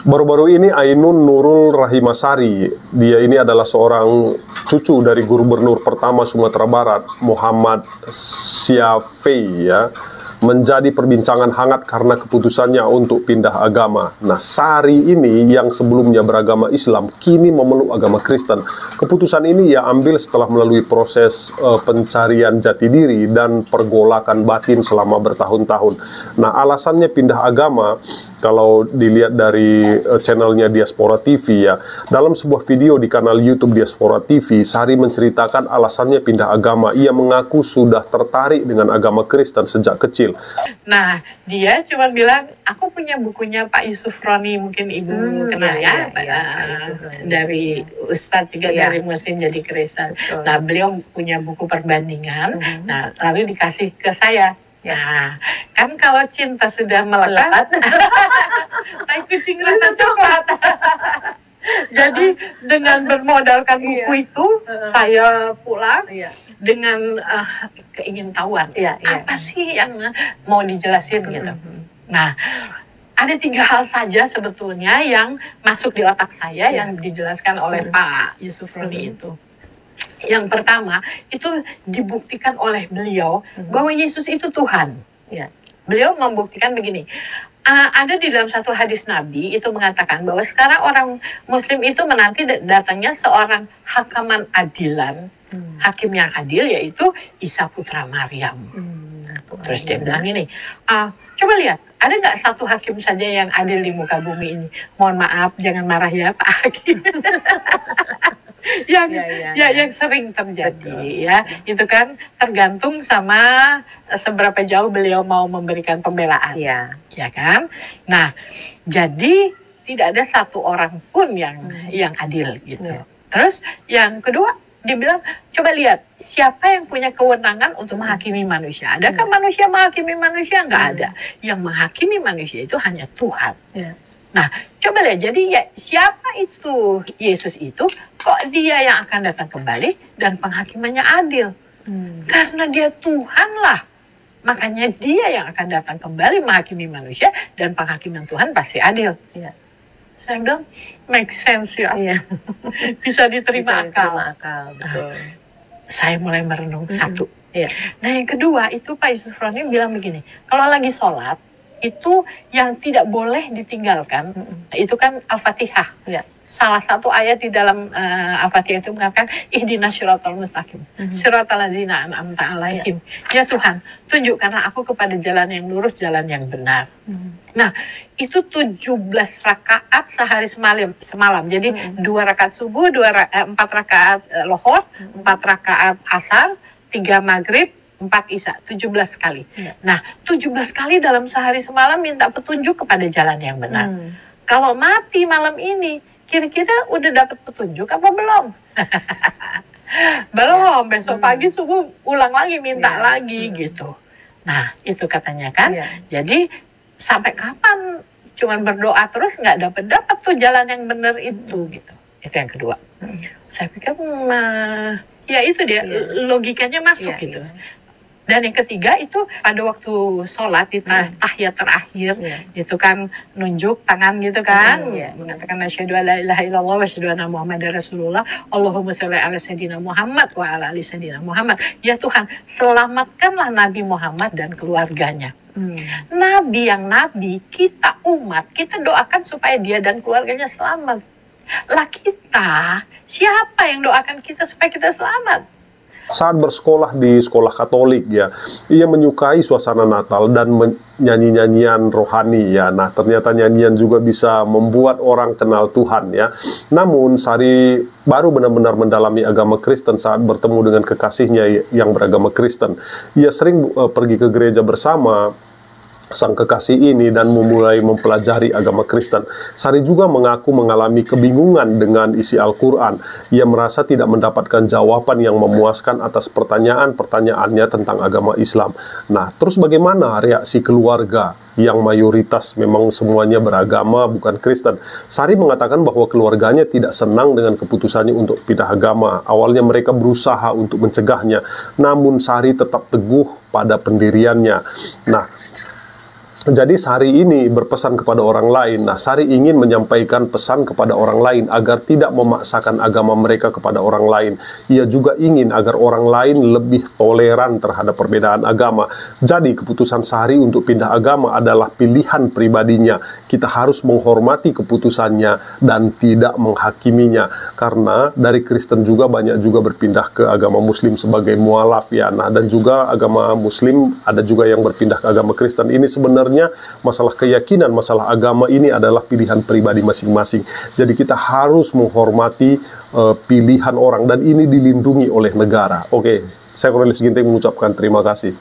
Baru-baru ini Ainun Nurul Rahimasari, dia ini adalah seorang cucu dari gubernur pertama Sumatera Barat, Muhammad Syafi'i, ya, menjadi perbincangan hangat karena keputusannya untuk pindah agama. Nah, Sari ini yang sebelumnya beragama Islam, kini memeluk agama Kristen. Keputusan ini ia ambil setelah melalui proses pencarian jati diri dan pergolakan batin selama bertahun-tahun. Nah, alasannya pindah agama, kalau dilihat dari channelnya Diaspora TV, ya, dalam sebuah video di kanal YouTube Diaspora TV, Sari menceritakan alasannya pindah agama. Ia mengaku sudah tertarik dengan agama Kristen sejak kecil. Nah, dia cuma bilang, aku punya bukunya Pak Yusuf Roni, mungkin Ibu kenal ya, dari Ustadz juga dari Muslim jadi Kristen. Nah, beliau punya buku perbandingan, nah lalu dikasih ke saya. Nah, kan kalau cinta sudah melekat, tai kucing rasa coklat. Jadi dengan bermodalkan buku itu, saya pulang dengan keingintahuan. Apa sih yang mau dijelasin gitu. Nah, ada 3 hal saja sebetulnya yang masuk di otak saya yang dijelaskan oleh Pak Yusuf Roni itu. Yang pertama, itu dibuktikan oleh beliau bahwa Yesus itu Tuhan. Beliau membuktikan begini, ada di dalam satu hadis Nabi itu mengatakan bahwa sekarang orang Muslim itu menanti datangnya seorang hakaman adilan, hakim yang adil, yaitu Isa putra Maryam. Terus dia bilang ini, coba lihat, ada nggak satu hakim saja yang adil di muka bumi ini? Mohon maaf, jangan marah ya Pak Hakim. yang sering terjadi, ya, itu kan tergantung sama seberapa jauh beliau mau memberikan pembelaan, ya kan. Nah, jadi tidak ada satu orang pun yang adil gitu. Terus yang kedua, dibilang, coba lihat siapa yang punya kewenangan untuk menghakimi manusia. Adakah manusia menghakimi manusia? Nggak ada. Yang menghakimi manusia itu hanya Tuhan. Nah, coba lihat, jadi ya, siapa itu Yesus itu, kok dia yang akan datang kembali dan penghakimannya adil? Karena dia Tuhan lah, makanya dia yang akan datang kembali menghakimi manusia dan penghakiman Tuhan pasti adil. Saya bilang, make sense ya, bisa diterima akal. Betul. Saya mulai merenung satu. Nah, yang kedua itu Pak Yusuf Roni bilang begini, kalau lagi sholat, itu yang tidak boleh ditinggalkan, itu kan Al-Fatihah. Salah satu ayat di dalam Al-Fatihah itu mengatakan ihdinas siratal mustaqim, siratal ladzina an'amta alaihim. Ya Tuhan, tunjukkanlah aku kepada jalan yang lurus, jalan yang benar. Nah, itu 17 rakaat sehari semalam. Jadi 2 rakaat subuh, 4 rakaat lohor, 4 rakaat asar, 3 maghrib, 4 isya, 17 kali. Nah, 17 kali dalam sehari semalam minta petunjuk kepada jalan yang benar. Kalau mati malam ini, kira-kira udah dapat petunjuk apa belum? Belum, besok pagi subuh ulang lagi, minta lagi gitu. Nah, itu katanya kan. Jadi, sampai kapan cuman berdoa terus nggak dapat tuh jalan yang benar itu gitu. Itu yang kedua. Saya pikir, ya itu dia, logikanya masuk gitu. Dan yang ketiga itu pada waktu sholat di tahiyat terakhir, itu kan nunjuk tangan gitu kan, mengatakan asyhadu alla ilaha illallah wa asyhadu anna muhammadar rasulullah, Allahumma sholli ala sayyidina Muhammad wa ala ali sayyidina Muhammad. Ya Tuhan, selamatkanlah Nabi Muhammad dan keluarganya. Nabi yang nabi, kita umat, kita doakan supaya dia dan keluarganya selamat. Lah kita, siapa yang doakan kita supaya kita selamat? Saat bersekolah di sekolah Katolik, ya, ia menyukai suasana Natal dan nyanyi-nyanyian rohani, ya. Nah, ternyata nyanyian juga bisa membuat orang kenal Tuhan, ya. Namun Sari baru benar-benar mendalami agama Kristen saat bertemu dengan kekasihnya yang beragama Kristen. Ia sering pergi ke gereja bersama sang kekasih ini dan memulai mempelajari agama Kristen. Sari juga mengaku mengalami kebingungan dengan isi Al-Quran. Ia merasa tidak mendapatkan jawaban yang memuaskan atas pertanyaan-pertanyaannya tentang agama Islam. Nah, terus bagaimana reaksi keluarga yang mayoritas memang semuanya beragama bukan Kristen? Sari mengatakan bahwa keluarganya tidak senang dengan keputusannya untuk pindah agama. Awalnya mereka berusaha untuk mencegahnya, namun Sari tetap teguh pada pendiriannya. Nah, Jadi Sari ini berpesan kepada orang lain. Nah, Sari ingin menyampaikan pesan kepada orang lain agar tidak memaksakan agama mereka kepada orang lain. Ia juga ingin agar orang lain lebih toleran terhadap perbedaan agama. Jadi keputusan Sari untuk pindah agama adalah pilihan pribadinya. Kita harus menghormati keputusannya dan tidak menghakiminya. Karena dari Kristen juga banyak juga berpindah ke agama Muslim sebagai mualaf ya. Nah, dan juga agama Muslim ada juga yang berpindah ke agama Kristen. Ini sebenarnya masalah keyakinan, masalah agama ini adalah pilihan pribadi masing-masing. Jadi kita harus menghormati pilihan orang dan ini dilindungi oleh negara. Oke, saya Cornelius Ginting mengucapkan terima kasih.